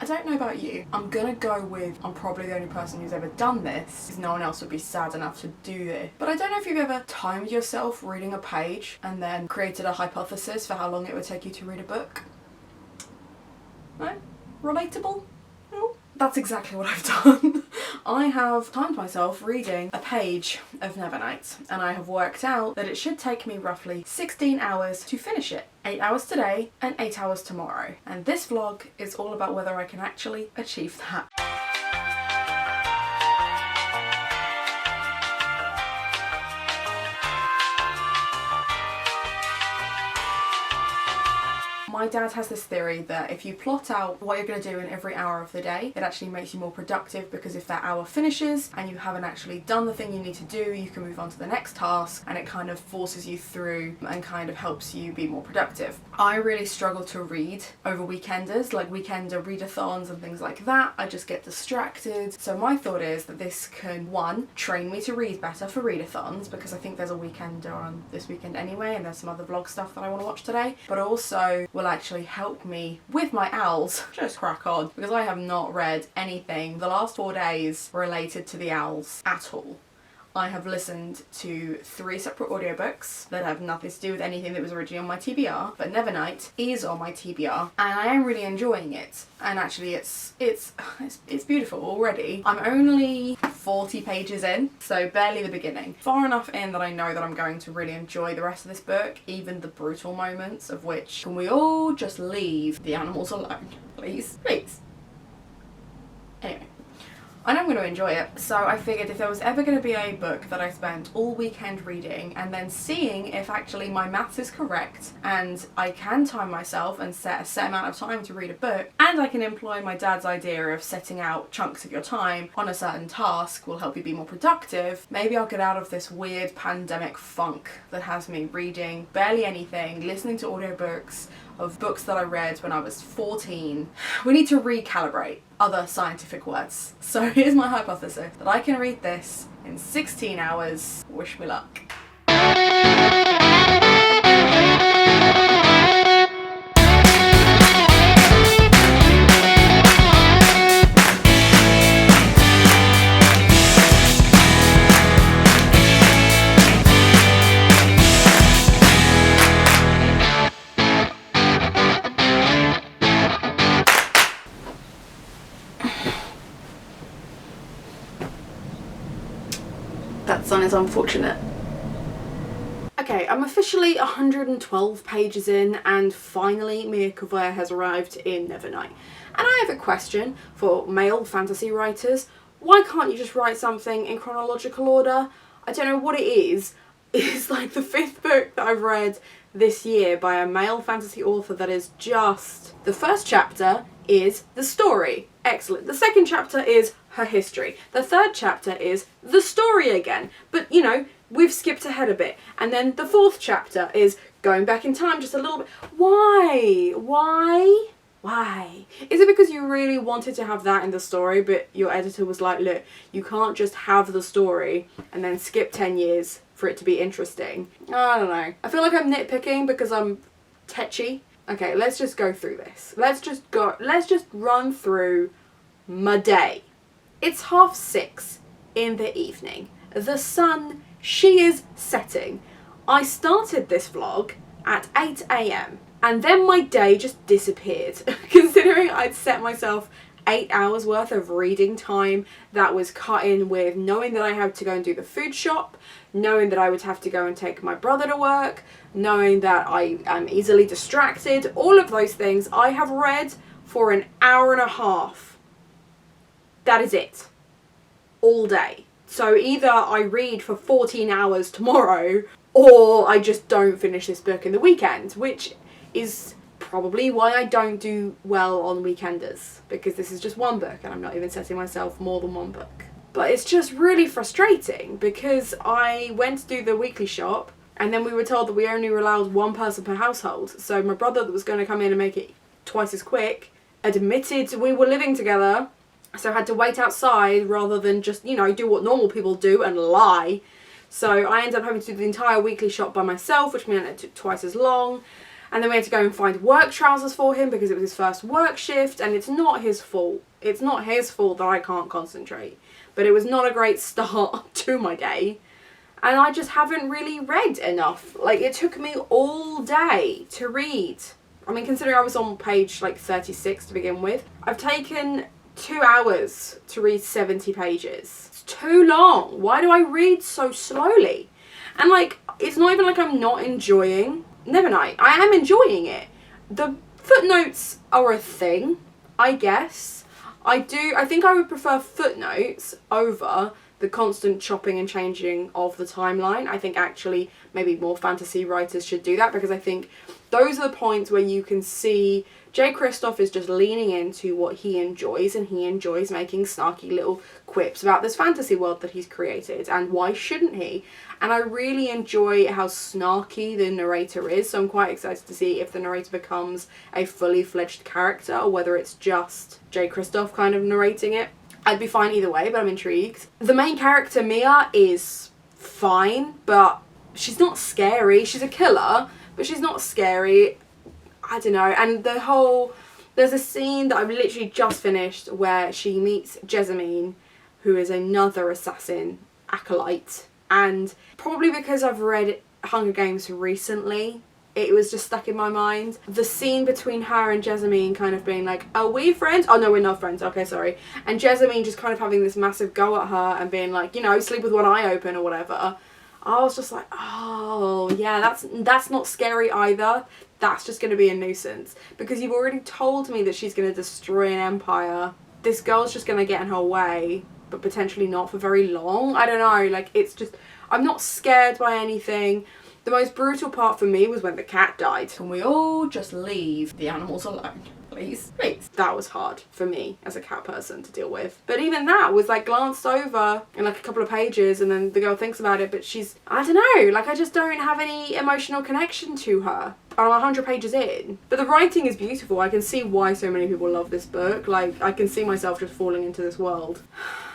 I don't know about you. I'm gonna go with I'm probably the only person who's ever done this, because no one else would be sad enough to do this. But I don't know if you've ever timed yourself reading a page and then created a hypothesis for how long it would take you to read a book. No? Relatable? No? That's exactly what I've done. I have timed myself reading a page of Nevernight, and I have worked out that it should take me roughly 16 hours to finish it. 8 hours today and 8 hours tomorrow. And this vlog is all about whether I can actually achieve that. My dad has this theory that if you plot out what you're going to do in every hour of the day, it actually makes you more productive, because if that hour finishes and you haven't actually done the thing you need to do, you can move on to the next task, and it kind of forces you through and kind of helps you be more productive. I really struggle to read over weekenders, like weekender readathons and things like that. I just get distracted. So my thought is that this can, one, train me to read better for readathons, because I think there's a weekender on this weekend anyway, and there's some other vlog stuff that I want to watch today, but also will actually help me with my owls. Just crack on, because I have not read anything the last 4 days related to the owls at all. I have listened to 3 separate audiobooks that have nothing to do with anything that was originally on my TBR, but Nevernight is on my TBR, and I am really enjoying it. And actually it's beautiful already. I'm only 40 pages in, so barely the beginning. Far enough in that I know that I'm going to really enjoy the rest of this book, even the brutal moments of which, can we all just leave the animals alone, please? Please. Anyway. I know I'm going to enjoy it, so I figured if there was ever going to be a book that I spent all weekend reading and then seeing if actually my maths is correct and I can time myself and set a set amount of time to read a book, and I can employ my dad's idea of setting out chunks of your time on a certain task will help you be more productive, maybe I'll get out of this weird pandemic funk that has me reading barely anything, listening to audiobooks of books that I read when I was 14. We need to recalibrate other scientific words. So here's my hypothesis, that I can read this in 16 hours. Wish me luck. That sun is unfortunate. Okay, I'm officially 112 pages in, and finally Mia Kuvare has arrived in Nevernight. And I have a question for male fantasy writers. Why can't you just write something in chronological order? I don't know what it is. It's like the 5th book that I've read this year by a male fantasy author that is just... The first chapter is the story. Excellent. The 2nd chapter is her history. The 3rd chapter is the story again. But, you know, we've skipped ahead a bit. And then the 4th chapter is going back in time just a little bit. Why? Why? Why? Is it because you really wanted to have that in the story, but your editor was like, look, you can't just have the story and then skip 10 years for it to be interesting? I don't know. I feel like I'm nitpicking because I'm tetchy. Okay, let's just go through this. Let's just run through my day. It's 6:30 in the evening. The sun, she is setting. I started this vlog at 8 AM and then my day just disappeared. Considering I'd set myself 8 hours worth of reading time that was cut in with knowing that I had to go and do the food shop, knowing that I would have to go and take my brother to work, knowing that I am easily distracted, all of those things, I have read for an hour and a half. That is it. All day. So either I read for 14 hours tomorrow, or I just don't finish this book in the weekend, which is probably why I don't do well on weekenders, because this is just one book and I'm not even setting myself more than one book. But it's just really frustrating because I went to do the weekly shop and then we were told that we only were allowed 1 person per household. So my brother that was going to come in and make it twice as quick admitted we were living together, so I had to wait outside rather than just, you know, do what normal people do and lie. So I ended up having to do the entire weekly shop by myself, which meant it took twice as long. And then we had to go and find work trousers for him because it was his first work shift, and it's not his fault. It's not his fault that I can't concentrate. But it was not a great start to my day. And I just haven't really read enough. Like, it took me all day to read. I mean, considering I was on page like 36 to begin with, I've taken 2 hours to read 70 pages. It's too long. Why do I read so slowly? And like, it's not even like I'm not enjoying Nevernight. I am enjoying it. The footnotes are a thing, I guess. I think I would prefer footnotes over the constant chopping and changing of the timeline. I think actually maybe more fantasy writers should do that, because I think those are the points where you can see Jay Kristoff is just leaning into what he enjoys, and he enjoys making snarky little quips about this fantasy world that he's created, and why shouldn't he? And I really enjoy how snarky the narrator is, so I'm quite excited to see if the narrator becomes a fully fledged character or whether it's just Jay Kristoff kind of narrating it. I'd be fine either way, but I'm intrigued. The main character, Mia, is fine, but she's not scary. She's a killer, but she's not scary. I don't know. And there's a scene that I've literally just finished where she meets Jessamine, who is another assassin acolyte. And probably because I've read Hunger Games recently, it was just stuck in my mind. The scene between her and Jessamine kind of being like, are we friends? Oh no, we're not friends. Okay, sorry. And Jessamine just kind of having this massive go at her and being like, you know, sleep with one eye open or whatever. I was just like, oh yeah, that's not scary either. That's just going to be a nuisance, because you've already told me that she's going to destroy an empire. This girl's just going to get in her way, but potentially not for very long. I don't know, like, it's just, I'm not scared by anything. The most brutal part for me was when the cat died. Can we all just leave the animals alone, please? Please. That was hard for me as a cat person to deal with. But even that was like glanced over in like a couple of pages, and then the girl thinks about it, but she's, I don't know, like, I just don't have any emotional connection to her. I'm 100 pages in. But the writing is beautiful. I can see why so many people love this book. Like, I can see myself just falling into this world.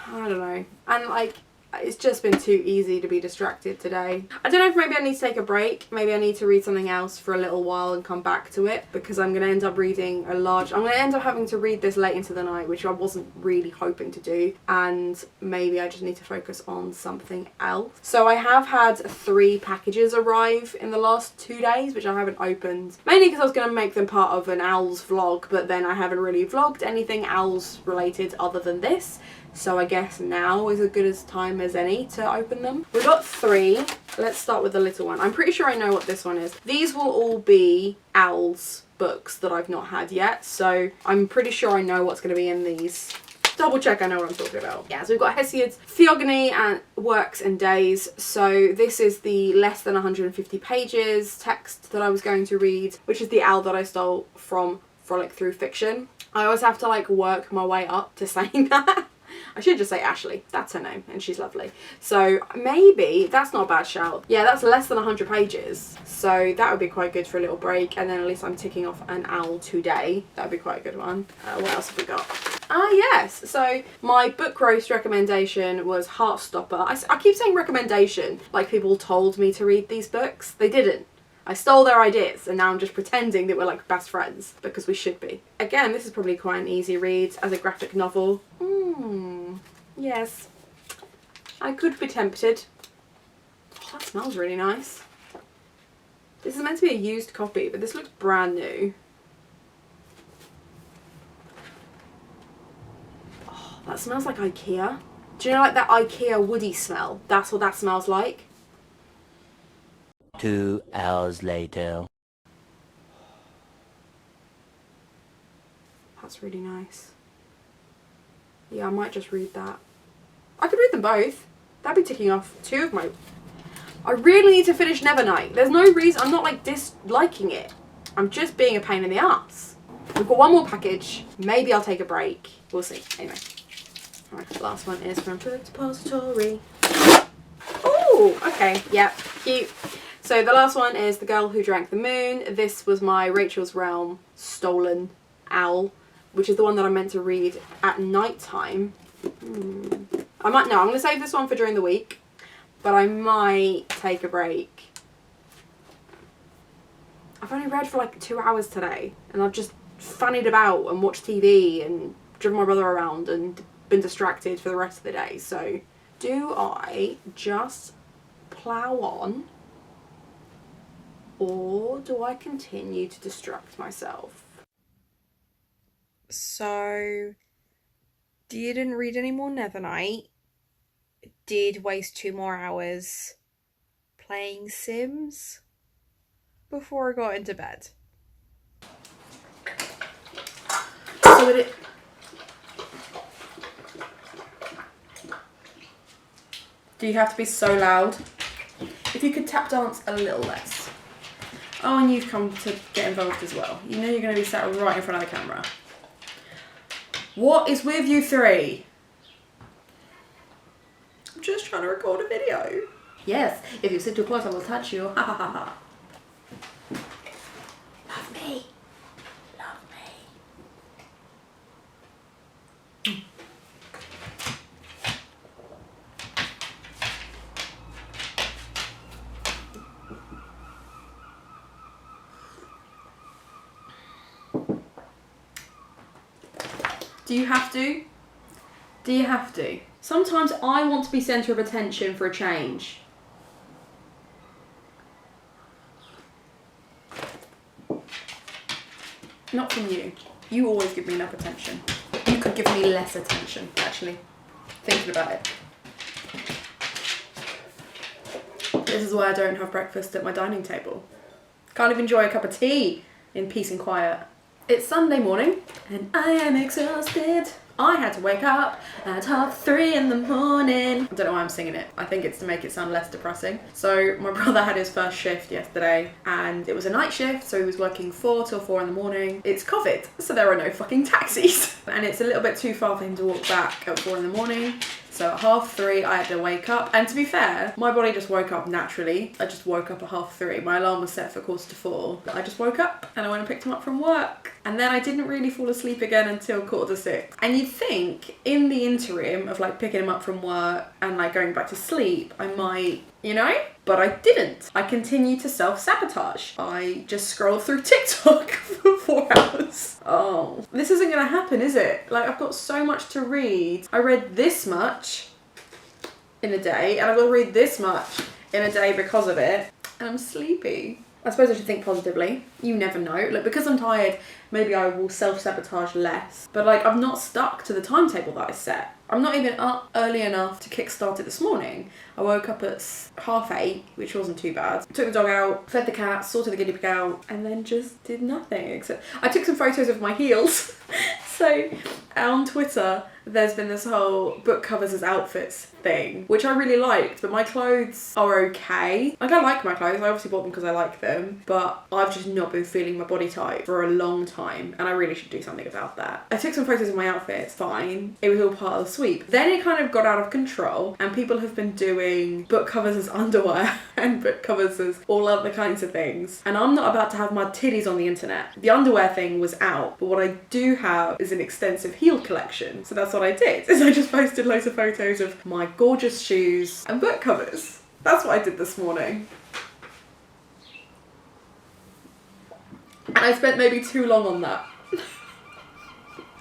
I don't know. And like, it's just been too easy to be distracted today. I don't know if maybe I need to take a break. Maybe I need to read something else for a little while and come back to it, because I'm going to end up reading I'm going to end up having to read this late into the night, which I wasn't really hoping to do. And maybe I just need to focus on something else. So I have had 3 packages arrive in the last 2 days, which I haven't opened. Mainly because I was going to make them part of an Owls vlog, but then I haven't really vlogged anything Owls related other than this. So I guess now is as good a time as any to open them. We got 3. Let's start with the little one. I'm pretty sure I know what this one is. These will all be Owls books that I've not had yet, so I'm pretty sure I know what's going to be in these. Double check I know what I'm talking about. Yeah, so we've got Hesiod's Theogony and Works and Days. So this is the less than 150 pages text that I was going to read, which is the owl that I stole from Frolic Through Fiction. I always have to like work my way up to saying that. I should just say Ashley. That's her name, and she's lovely. So maybe that's not a bad shout. Yeah, that's less than 100 pages. So that would be quite good for a little break, and then at least I'm ticking off an owl today. That would be quite a good one. What else have we got? Ah, yes. So my book roast recommendation was Heartstopper. I keep saying recommendation like people told me to read these books. They didn't. I stole their ideas, and now I'm just pretending that we're like best friends, because we should be. Again, this is probably quite an easy read as a graphic novel. Yes. I could be tempted. Oh, that smells really nice. This is meant to be a used copy, but this looks brand new. Oh, that smells like IKEA. Do you know like that IKEA woody smell? That's what that smells like. 2 hours later. That's really nice. Yeah, I might just read that. I could read them both. That'd be ticking off 2 of my... I really need to finish Nevernight. There's no reason... I'm not like disliking it. I'm just being a pain in the ass. We've got 1 more package. Maybe I'll take a break. We'll see. Anyway. Alright, the last one is from Book Depository. Oh, okay. Yep. Cute. So the last one is The Girl Who Drank the Moon. This was my Rachel's Realm stolen owl, which is the one that I meant to read at night time. I'm going to save this one for during the week, but I might take a break. I've only read for like 2 hours today, and I've just fannied about and watched TV and driven my brother around and been distracted for the rest of the day. So do I just plough on, or do I continue to distract myself? So, didn't read any more Nevernight. Did waste 2 more hours playing Sims before I got into bed. So it... Do you have to be so loud? If you could tap dance a little less. Oh, and you've come to get involved as well. You know you're going to be sat right in front of the camera. What is with you three? I'm just trying to record a video. Yes, if you sit too close I will touch you. Ha ha ha ha. Love me. Love me. Do you have to? Do you have to? Sometimes I want to be centre of attention for a change. Not from you. You always give me enough attention. You could give me less attention, actually. Thinking about it. This is why I don't have breakfast at my dining table. Can't even enjoy a cup of tea in peace and quiet. It's Sunday morning and I am exhausted. I had to wake up at 3:30 in the morning. I don't know why I'm singing it. I think it's to make it sound less depressing. So my brother had his first shift yesterday and it was a night shift, so he was working 4 till 4 in the morning. It's COVID, so there are no fucking taxis. And it's a little bit too far for him to walk back at 4 in the morning. So at 3:30 I had to wake up, and to be fair, my body just woke up naturally. I just woke up at 3:30. My alarm was set for 4:45, but I just woke up and I went and picked him up from work. And then I didn't really fall asleep again until 5:45. And you'd think in the interim of like picking him up from work and like going back to sleep, I might, you know? But I didn't. I continued to self-sabotage. I just scrolled through TikTok for 4 hours. Oh, this isn't gonna happen, is it? Like, I've got so much to read. I read this much in a day, and I've got to read this much in a day because of it, and I'm sleepy. I suppose I should think positively. You never know. Like, because I'm tired, maybe I will self-sabotage less. But like, I've not stuck to the timetable that I set. I'm not even up early enough to kickstart it this morning. I woke up at 8:30, which wasn't too bad. Took the dog out, fed the cat, sorted the guinea pig out, and then just did nothing except I took some photos of my heels. So on Twitter, there's been this whole book covers as outfits thing, which I really liked, but my clothes are okay. Like, I like my clothes, I obviously bought them because I like them, but I've just not been feeling my body type for a long time, and I really should do something about that. I took some photos of my outfits, fine. It was all part of the sweep. Then it kind of got out of control, and people have been doing book covers as underwear and book covers as all other kinds of things. And I'm not about to have my titties on the internet. The underwear thing was out, but what I do have is an extensive heel collection. So that's what I did, is I just posted loads of photos of my gorgeous shoes and book covers. That's what I did this morning. And I spent maybe too long on that.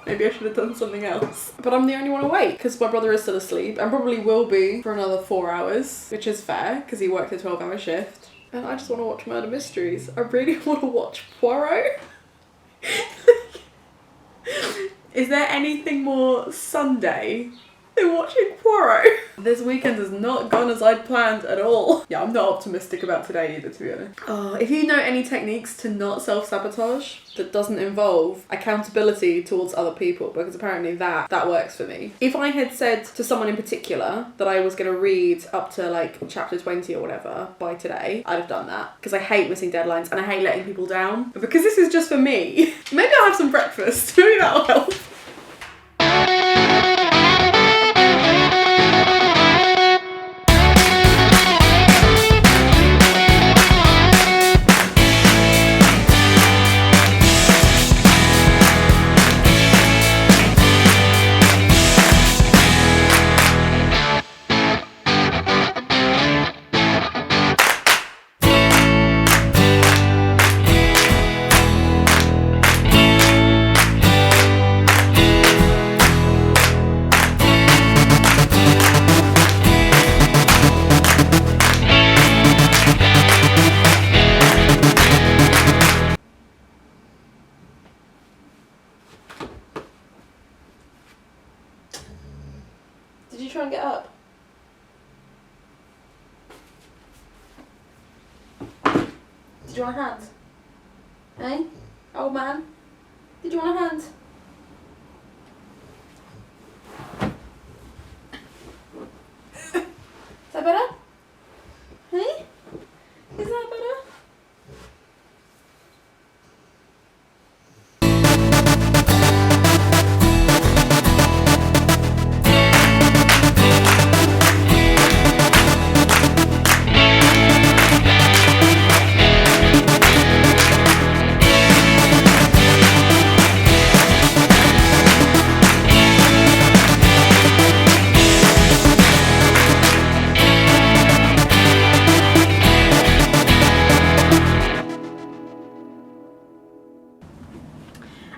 Maybe I should have done something else. But I'm the only one awake because my brother is still asleep and probably will be for another 4 hours, which is fair because he worked a 12-hour shift. And I just want to watch murder mysteries. I really want to watch Poirot. Is there anything more Sunday than watching Poirot? This weekend has not gone as I'd planned at all. Yeah, I'm not optimistic about today either, to be honest. Oh, if you know any techniques to not self-sabotage that doesn't involve accountability towards other people, because apparently that works for me. If I had said to someone in particular that I was going to read up to like chapter 20 or whatever by today, I'd have done that. Because I hate missing deadlines and I hate letting people down. But because this is just for me, maybe I'll have some breakfast. Maybe that'll help. you try and get up? Did you want a hand? Eh? Old man? Did you want a hand? Is that better? Hey? Is that better?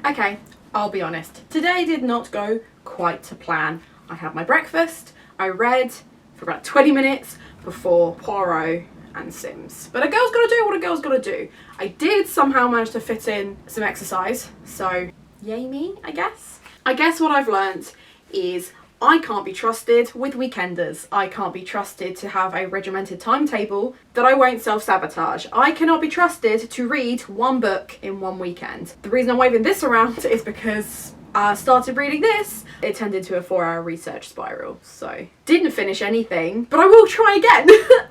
Okay, I'll be honest. Today did not go quite to plan. I had my breakfast, I read for about 20 minutes before Poirot and Sims. But a girl's gotta do what a girl's gotta do. I did somehow manage to fit in some exercise, so yay me, I guess. I guess what I've learnt is I can't be trusted with weekenders. I can't be trusted to have a regimented timetable that I won't self-sabotage. I cannot be trusted to read one book in one weekend. The reason I'm waving this around is because I started reading this, it turned into a 4-hour research spiral, so didn't finish anything, but I will try again.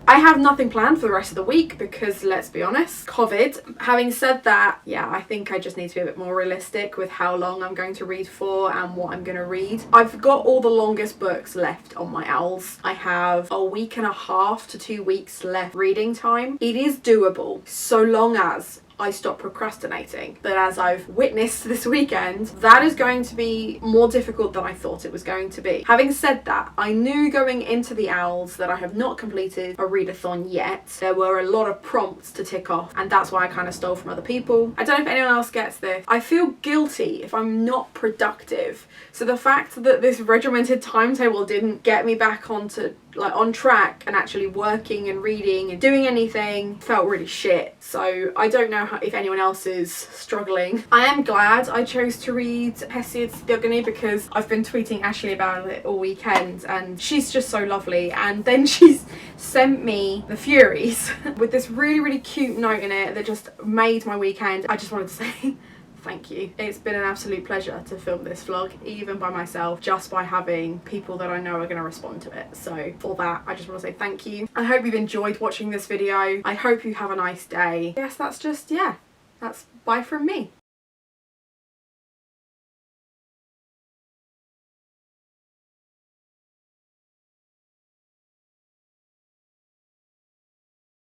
I have nothing planned for the rest of the week because, let's be honest, COVID. Having said that, yeah, I think I just need to be a bit more realistic with how long I'm going to read for and what I'm going to read. I've got all the longest books left on my owls. I have a week and a half to 2 weeks left reading time. It is doable, so long as I stop procrastinating. But as I've witnessed this weekend, that is going to be more difficult than I thought it was going to be. Having said that, I knew going into the owls that I have not completed a readathon yet. There were a lot of prompts to tick off, and that's why I kind of stole from other people. I don't know if anyone else gets this. I feel guilty if I'm not productive. So the fact that this regimented timetable didn't get me back onto on track and actually working and reading and doing anything felt really shit. So I don't know if anyone else is struggling. I am glad I chose to read Hesiod's Theogony because I've been tweeting Ashley about it all weekend and she's just so lovely, and then she's sent me The Furies with this really cute note in it that just made my weekend. I just wanted to say thank you. It's been an absolute pleasure to film this vlog, even by myself, just by having people that I know are going to respond to it. So for that, I just want to say thank you. I hope you've enjoyed watching this video. I hope you have a nice day. Yes, that's just, yeah, that's bye from me.